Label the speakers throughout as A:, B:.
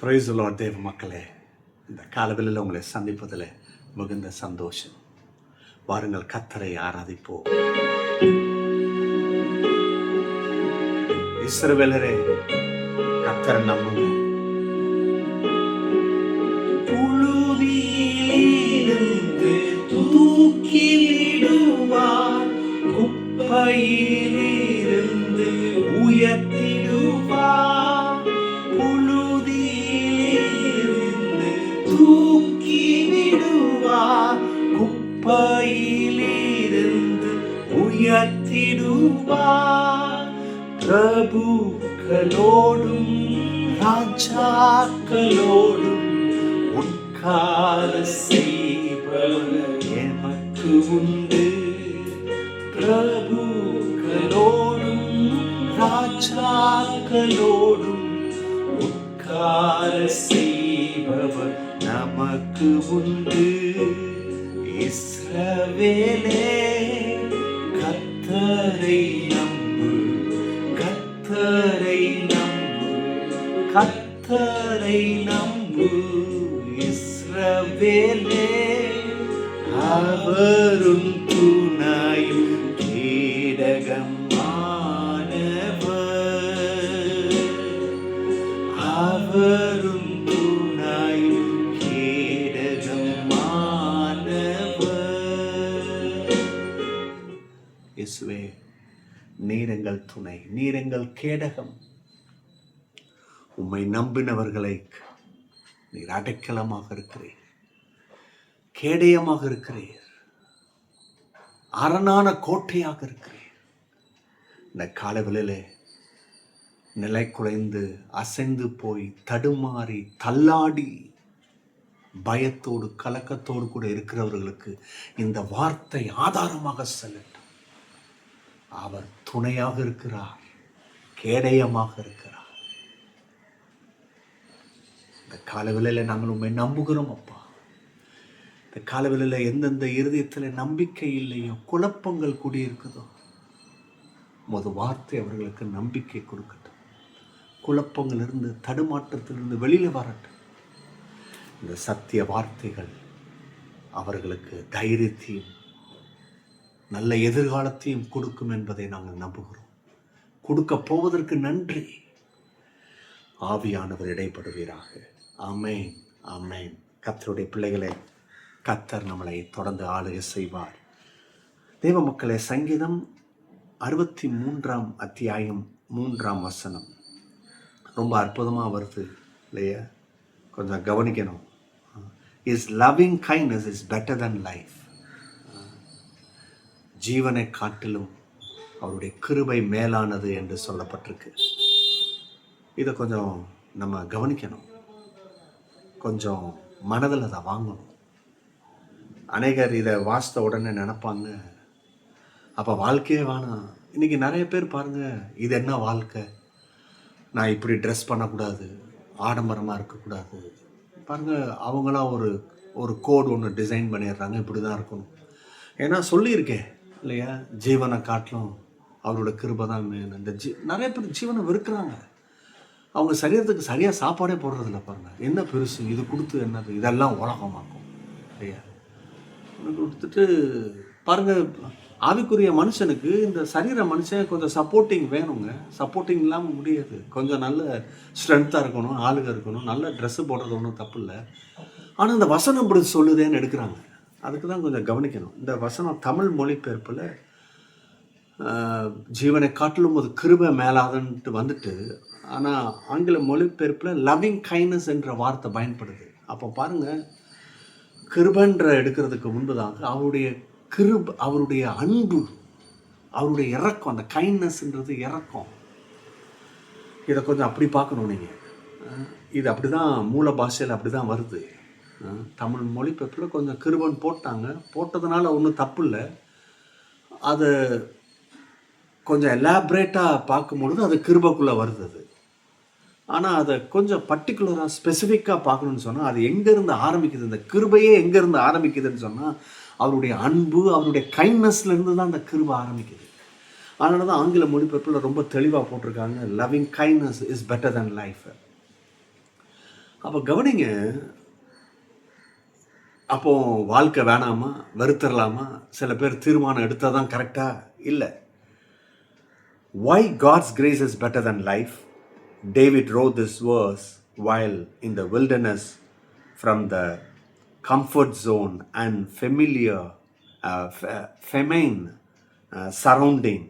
A: Praise the Lord தேவ மக்களே, இந்த காலவெளியில் உங்களை சந்திப்பதில் மிகுந்த சந்தோஷம். வாருங்கள் கர்த்தரை ஆராதிப்போம். இஸ்ரவேலரே, கர்த்தரை நம்புங்க. புழுதியிலிருந்து தூக்கி விடுவார், குப்பையிலிருந்து உயர்த்திடுவார். தூக்கி விடுவார், குப்பையிலிருந்து உயர்த்திடுவார். பிரபுக்களோடும் ராஜாக்களோடும் உட்கார செய்பவர் எமக்கு உண்டு. பிரபுக்களோடும் ராஜாக்களோடும் உட்கார செய்பவர் நமக்கு உண்டு. இஸ்ரவேலே, கர்த்தரை நம்பு, கர்த்தரை நம்பு, கர்த்தரை நம்பு. இஸ்ரவேலே, அவரும் துணையும் கேடகமானவர், அவரும் இயேசுவே, நீர் எங்கள் துணை, நீர் எங்கள் கேடகம். உம்மை நம்பினவர்களை நீர் அடைக்கலமாக இருக்கிறீர், கேடயமாக இருக்கிறீர், அரணான கோட்டையாக இருக்கிறீர். இந்த காலவெளியிலே நிலை குலைந்து அசைந்து போய் தடுமாறி தள்ளாடி பயத்தோடு கலக்கத்தோடு கூட இருக்கிறவர்களுக்கு இந்த வார்த்தை ஆதாரமாக செல்லட்டும். அவர் துணையாக இருக்கிறார், கேடயமாக இருக்கிறார். இந்த காலவெளியில் நாங்கள் உண்மை நம்புகிறோம் அப்பா. இந்த காலவெளியில் எந்தெந்த இருதயத்தில் நம்பிக்கை இல்லையோ, குழப்பங்கள் கூடியிருக்குதோ, உமது வார்த்தை அவர்களுக்கு நம்பிக்கை கொடுக்கட்டும். குழப்பங்களிலிருந்து, தடுமாற்றத்திலிருந்து வெளியில் வரட்டும். இந்த சத்திய வார்த்தைகள் அவர்களுக்கு தைரியத்தையும் நல்ல எதிர்காலத்தையும் கொடுக்கும் என்பதை நாங்கள் நம்புகிறோம். கொடுக்க போவதற்கு நன்றி. ஆவியானவர் இடைப்படுவீராக. ஆமென், ஆமென். கர்த்தருடைய பிள்ளைகளை, கர்த்தர் நம்மளை தொடர்ந்து ஆளுகை செய்வார். தேவ மக்களே, சங்கீதம் 63 அத்தியாயம் 3 ரொம்ப அற்புதமாக வருது இல்லையா? கொஞ்சம் கவனிக்கணும். His loving kindness is better than life. ஜீவனை காட்டிலும் அவருடைய கிருபை மேலானது என்று சொல்லப்பட்டிருக்கு. இதை கொஞ்சம் நம்ம கவனிக்கணும், கொஞ்சம் மனதில் அதை வாங்கணும். அநேகர் இதை வாசித்த உடனே நினைப்பாங்க, அப்போ வாழ்க்கையே வேணாம். இன்றைக்கி நிறைய பேர் பாருங்கள், இது என்ன வாழ்க்கை, நான் இப்படி ட்ரெஸ் பண்ணக்கூடாது, ஆடம்பரமாக இருக்கக்கூடாது. பாருங்கள், அவங்களாம் ஒரு கோடு ஒன்று டிசைன் பண்ணிடுறாங்க, இப்படி தான் இருக்கணும். ஏன்னா சொல்லியிருக்கேன் இல்லையா, ஜீவனை காட்டிலும் அவரோட கிருபை தான் மேன். இந்த நிறைய பேர் ஜீவனை வெறுக்கிறாங்க. அவங்க சரீரத்துக்கு சரியாக சாப்பாடே போடுறதில்ல. பாருங்கள், என்ன பெருசு இது கொடுத்து என்னது, இதெல்லாம் உலகமாக்கும் இல்லையா கொடுத்துட்டு. பாருங்கள், ஆவிக்குரிய மனுஷனுக்கு இந்த சரீர மனுஷன் கொஞ்சம் சப்போர்ட்டிங் வேணுங்க. சப்போர்ட்டிங் இல்லாமல் முடியாது. கொஞ்சம் நல்ல ஸ்ட்ரென்த்தாக இருக்கணும், ஆளுக இருக்கணும், நல்ல ட்ரெஸ்ஸு போடுறது ஒன்றும் தப்பு இல்லை. ஆனால் இந்த வசனம் இப்படி சொல்லுதேன்னு எடுக்கிறாங்க. அதுக்கு தான் கொஞ்சம் கவனிக்கணும். இந்த வசனம் தமிழ் மொழிபெயர்ப்பில் ஜீவனை காட்டிலும் ஒரு கிருபை மேலாதன்ட்டு வந்துட்டு, ஆனால் ஆங்கில மொழிபெயர்ப்பில் லவ்விங் கைண்ட்னஸ் என்ற வார்த்தை பயன்படுது. அப்போ பாருங்கள், கிருபன்ற எடுக்கிறதுக்கு முன்பதாக அவருடைய அன்பு, அவருடைய இறக்கம், அந்த கைண்ட்னஸ்ன்றது இறக்கம். இதை கொஞ்சம் அப்படி பார்க்கணும் நீங்கள். இது அப்படி தான் மூல பாஷையில் அப்படி தான் வருது. தமிழ் மொழிபெயர்ப்பில் கொஞ்சம் கிருபன் போட்டதுனால ஒன்றும் தப்பு இல்லை. அதை கொஞ்சம் எலாபரேட்டாக பார்க்கும்பொழுது அது கிருபக்குள்ளே வருது அது. ஆனால் அதை கொஞ்சம் பர்டிகுலராக ஸ்பெசிஃபிக்காக பார்க்கணுன்னு சொன்னால், அது எங்கேருந்து ஆரம்பிக்குது, இந்த கிருபையே எங்கேருந்து ஆரம்பிக்குதுன்னு சொன்னால், அவருடைய அன்பு, அவருடைய கைண்ட்னஸ்லேருந்து தான் அந்த கிருபை ஆரம்பிக்குது. அதனால தான் ஆங்கில மொழிபெயர்ப்பில் ரொம்ப தெளிவாக போட்டிருக்காங்க, loving kindness is better than life. அப்போ கவனிங்க, அப்போ வாழ்க்கை வேணாமா, வெறுத்துடலாமா? சில பேர் தீர்மானம் எடுத்தால் தான் கரெக்டா? இல்லை. Why God's grace is better than life? David wrote this verse while in the wilderness from the comfort zone and familiar, famine surrounding.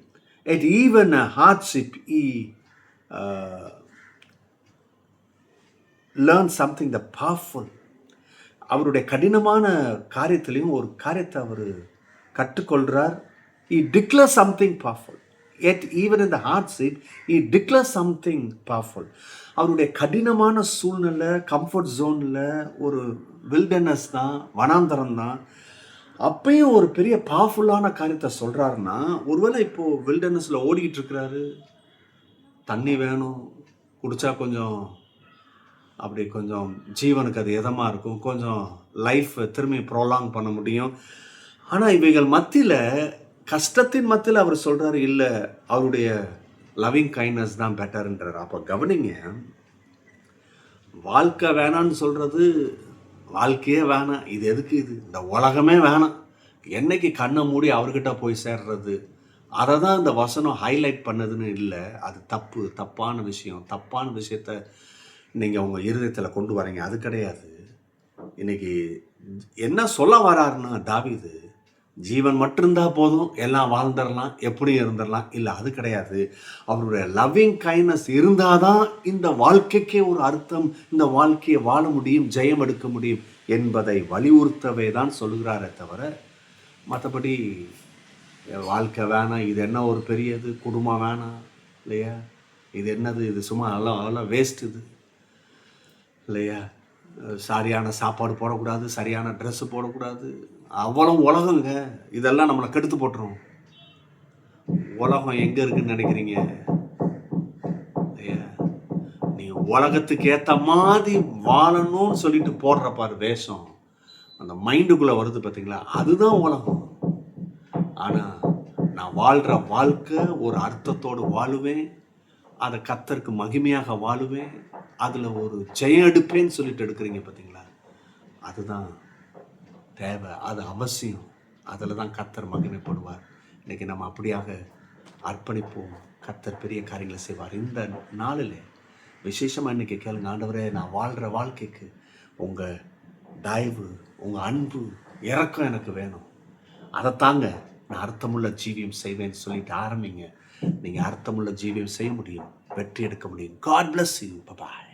A: At even a hardship, he learned something the powerful. அவருடைய கடினமான காரியத்திலையும் ஒரு காரியத்தை அவர் கற்றுக்கொள்கிறார். He declares something powerful. Yet even in the hardship, he declares something powerful. அவருடைய கடினமான சூழ்நிலை, comfort ஜோனில், ஒரு வில்டர்னஸ் தான், வனாந்தரம் தான், அப்பயும் ஒரு பெரிய பவர்ஃபுல்லான காரியத்தை சொல்கிறாருன்னா, ஒருவேளை இப்போது வில்டர்னஸில் ஓடிக்கிட்டு இருக்கிறாரு, தண்ணி வேணும், குடித்தா கொஞ்சம் அப்படி கொஞ்சம் ஜீவனுக்கு அது இதமாக இருக்கும், கொஞ்சம் லைஃப் திரும்பி ப்ரோலாங் பண்ண முடியும். ஆனால் இவைகள் மத்தியில், கஷ்டத்தின் மத்தியில் அவர் சொல்கிறாரு, இல்லை அவருடைய லவ்விங் கைண்ட்னஸ் தான் பெட்டர்ன்றார். அப்போ கவனிங்க, வாழ்க்கை வேணான்னு சொல்கிறது, வாழ்க்கையே வேணாம், இது எதுக்கு, இது இந்த உலகமே வேணாம், என்னைக்கு கண்ணை மூடி அவர்கிட்ட போய் சேர்றது, அதை தான் இந்த வசனம் ஹைலைட் பண்ணதுன்னு இல்லை. அது தப்பான விஷயத்தை நீங்கள் உங்கள் இருதயத்தில் கொண்டு வரீங்க, அது கிடையாது. இன்னைக்கு என்ன சொல்ல வராருன்னா தாவீது, ஜீவன் மட்டும் இருந்தால் போதும், எல்லாம் வாழ்ந்துடலாம், எப்படியும் இருந்துடலாம், இல்லை அது கிடையாது. அவருடைய லவ்விங் கைண்ட்னஸ் இருந்தால் தான் இந்த வாழ்க்கைக்கே ஒரு அர்த்தம், இந்த வாழ்க்கையை வாழ முடியும், ஜெயம் எடுக்க முடியும் என்பதை வலியுறுத்தவே தான் சொல்கிறாரே தவிர, மற்றபடி வாழ்க்கை வேணாம், இது என்ன ஒரு பெரியது, குடும்பம் வேணாம் இல்லையா, இது என்னது, இது சும்மா அதெல்லாம் வேஸ்ட் இது இல்லையா, சரியான சாப்பாடு போடக்கூடாது, சரியான ட்ரெஸ்ஸு போடக்கூடாது, அவ்வளோ உலகங்க, இதெல்லாம் நம்மளை கெடுத்து போட்டுரும். உலகம் எங்கே இருக்குன்னு நினைக்கிறீங்க? இல்லையா, நீ உலகத்துக்கு ஏற்ற மாதிரி வாழணும்னு சொல்லிட்டு போடுற பாரு வேஷம், அந்த மைண்டுக்குள்ளே வருது பார்த்தீங்களா, அதுதான் உலகம். ஆனால் நான் வாழ்கிற வாழ்க்கை ஒரு அர்த்தத்தோடு வாழுவேன், அதை கர்த்தருக்கு மகிமையாக வாழுவேன், அதில் ஒரு ஜெயம் எடுப்பேன்னு சொல்லிட்டு எடுக்கிறீங்க பார்த்தீங்களா, அதுதான் தேவை, அது அவசியம், அதில் தான் கர்த்தர் மகிமைப்படுவார். இன்றைக்கி நம்ம அப்படியாக அர்ப்பணிப்போம், கர்த்தர் பெரிய காரியங்களை செய்வார். இந்த நாளில் விசேஷமாக இன்றைக்கி கேளுங்க, ஆண்டவரே நான் வாழ்கிற வாழ்க்கைக்கு உங்கள் தயவு, உங்கள் அன்பு, இரக்கம் எனக்கு வேணும், அதை தாங்க நான் அர்த்தமுள்ள ஜீவியம் செய்வேன்னு சொல்லிட்டு ஆரம்பிங்க. நீங்கள் அர்த்தமுள்ள ஜீவியம் செய்ய முடியும், வெற்றி எடுக்க முடியும். God bless you. Bye-bye.